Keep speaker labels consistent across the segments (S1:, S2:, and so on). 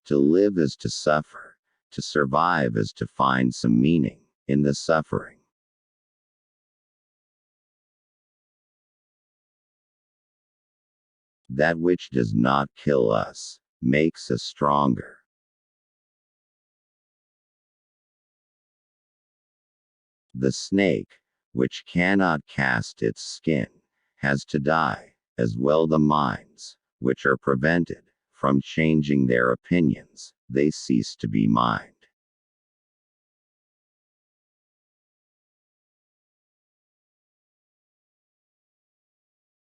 S1: To live is to suffer. To survive is to find some meaning in the suffering. That which does not kill us makes us stronger. The snake, which cannot cast its skin, has to die, as well the minds, which are prevented from changing their opinions, they cease to be mind.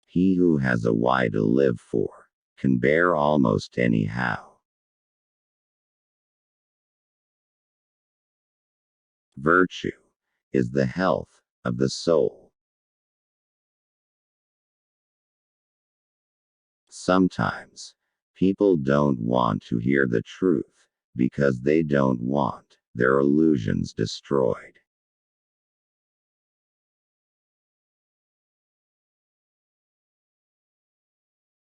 S1: He who has a why to live for can bear almost anyhow. Virtue is the health of the soul. Sometimes, people don't want to hear the truth because they don't want their illusions destroyed.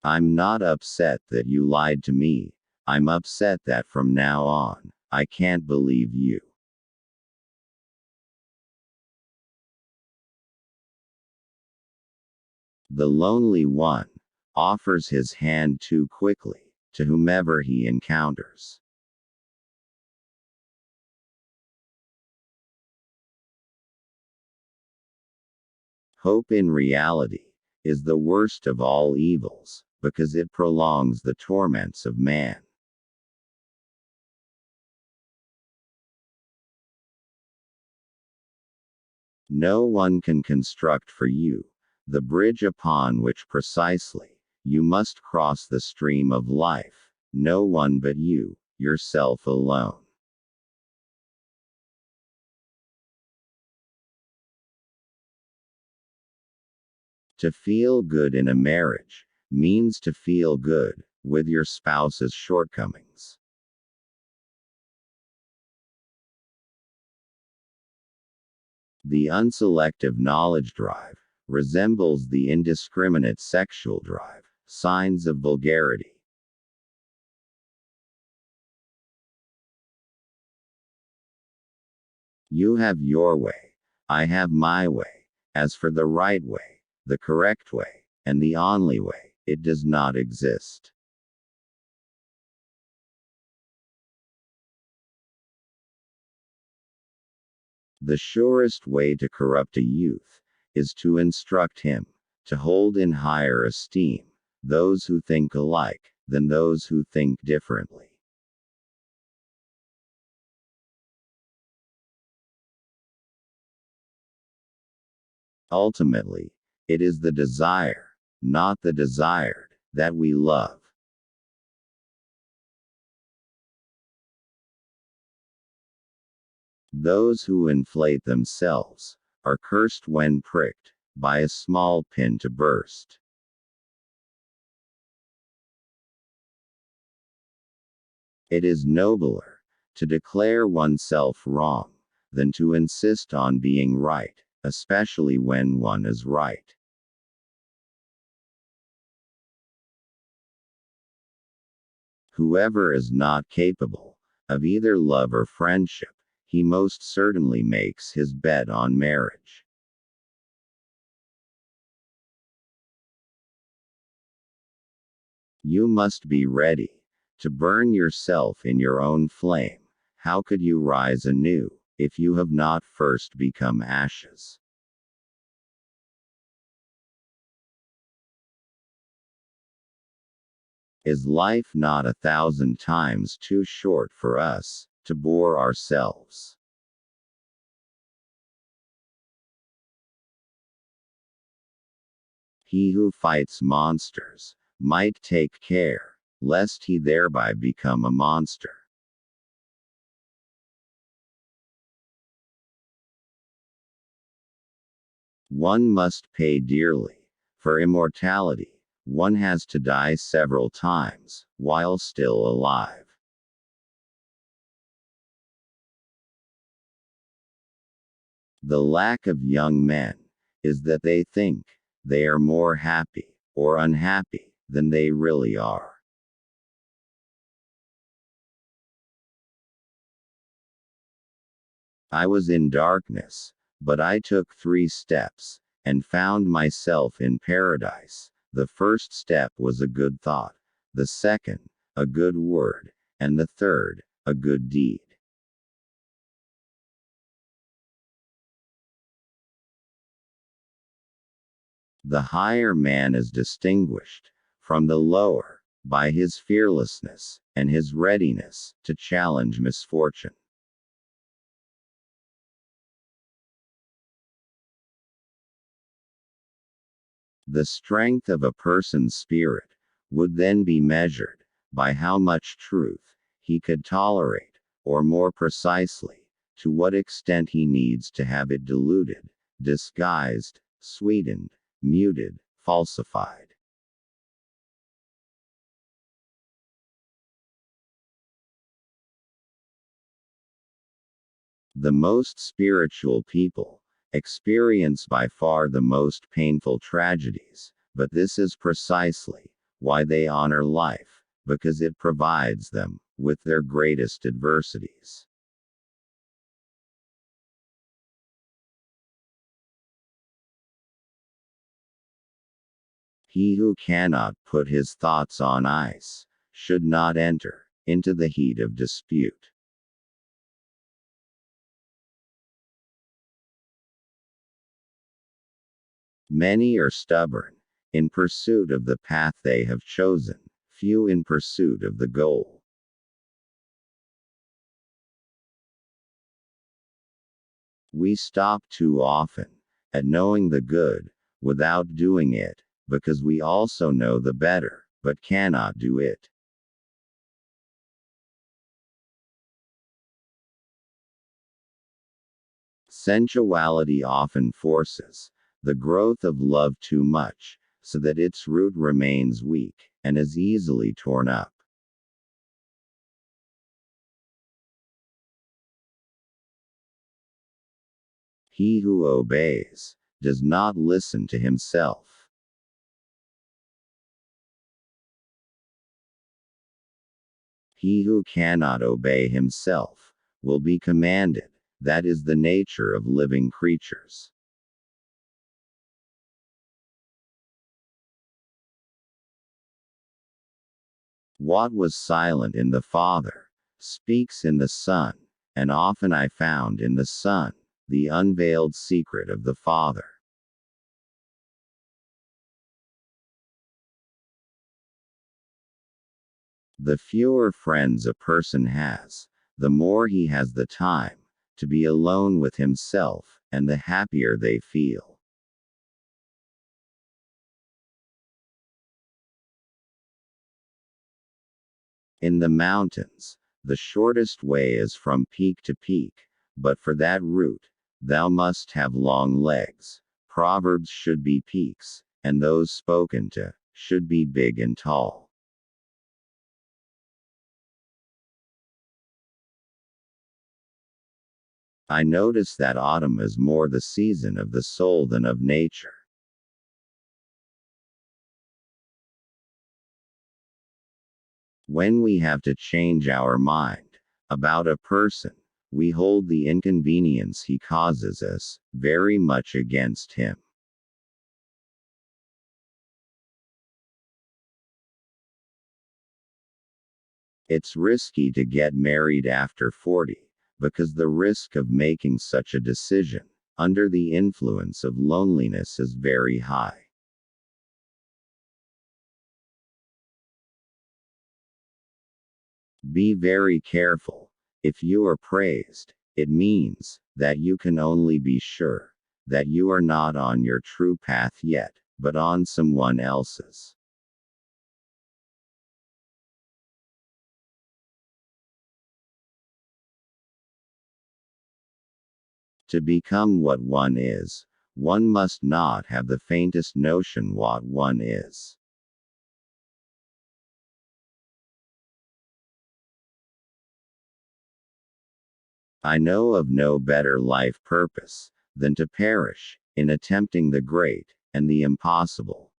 S1: I'm not upset that you lied to me. I'm upset that from now on, I can't believe you. The lonely one offers his hand too quickly to whomever he encounters. Hope in reality is the worst of all evils, because it prolongs the torments of man. No one can construct for you the bridge upon which precisely you must cross the stream of life, no one but you, yourself alone. To feel good in a marriage means to feel good with your spouse's shortcomings. The unselective knowledge drive resembles the indiscriminate sexual drive, signs of vulgarity. You have your way, I have my way. As for the right way, the correct way, and the only way, it does not exist. The surest way to corrupt a youth is to instruct him to hold in higher esteem those who think alike than those who think differently. Ultimately, it is the desire, not the desired, that we love. Those who inflate themselves are cursed when pricked by a small pin to burst. It is nobler to declare oneself wrong than to insist on being right, especially when one is right. Whoever is not capable of either love or friendship, he most certainly makes his bet on marriage. You must be ready to burn yourself in your own flame. How could you rise anew if you have not first become ashes? Is life not 1,000 times too short for us to bore ourselves? He who fights monsters might take care lest he thereby become a monster. One must pay dearly for immortality. One has to die several times while still alive. The lack of young men is that they think they are more happy or unhappy than they really are. I was in darkness, but I took 3 steps, and found myself in paradise. The first step was a good thought, the second, a good word, and the third, a good deed. The higher man is distinguished from the lower by his fearlessness and his readiness to challenge misfortune. The strength of a person's spirit would then be measured by how much truth he could tolerate, or more precisely, to what extent he needs to have it diluted, disguised, sweetened, muted, falsified. The most spiritual people experience by far the most painful tragedies, but this is precisely why they honor life, because it provides them with their greatest adversities. He who cannot put his thoughts on ice should not enter into the heat of dispute. Many are stubborn in pursuit of the path they have chosen, few in pursuit of the goal. We stop too often at knowing the good without doing it, because we also know the better, but cannot do it. Sensuality often forces the growth of love too much, so that its root remains weak and is easily torn up. He who obeys does not listen to himself. He who cannot obey himself will be commanded. That is the nature of living creatures. What was silent in the Father speaks in the Son, and often I found in the Son the unveiled secret of the Father. The fewer friends a person has, the more he has the time to be alone with himself, and the happier they feel. In the mountains, the shortest way is from peak to peak, but for that route, thou must have long legs. Proverbs should be peaks, and those spoken to should be big and tall. I notice that autumn is more the season of the soul than of nature. When we have to change our mind about a person, we hold the inconvenience he causes us very much against him. It's risky to get married after 40, because the risk of making such a decision under the influence of loneliness is very high. Be very careful. If you are praised, it means that you can only be sure that you are not on your true path yet, but on someone else's. To become what one is, one must not have the faintest notion what one is. I know of no better life purpose than to perish in attempting the great and the impossible.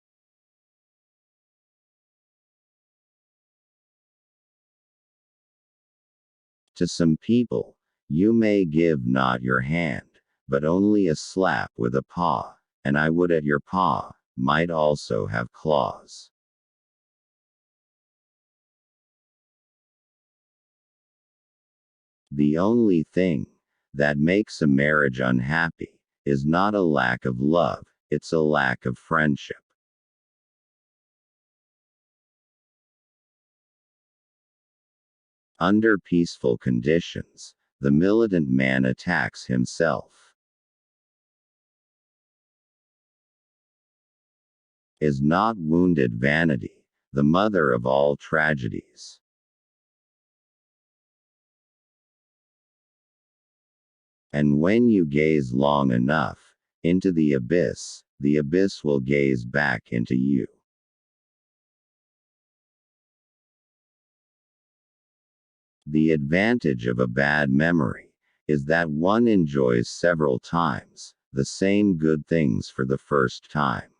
S1: To some people, You may give not your hand, but only a slap with a paw, and I would at your paw might also have claws. The only thing that makes a marriage unhappy is not a lack of love, it's a lack of friendship. Under peaceful conditions, the militant man attacks himself. Is not wounded vanity the mother of all tragedies? And when you gaze long enough into the abyss will gaze back into you. The advantage of a bad memory is that one enjoys several times the same good things for the first time.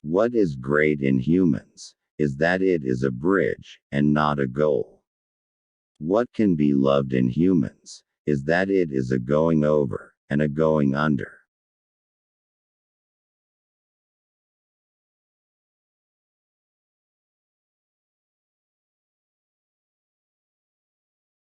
S1: What is great in humans is that it is a bridge and not a goal. What can be loved in humans is that it is a going over and a going under.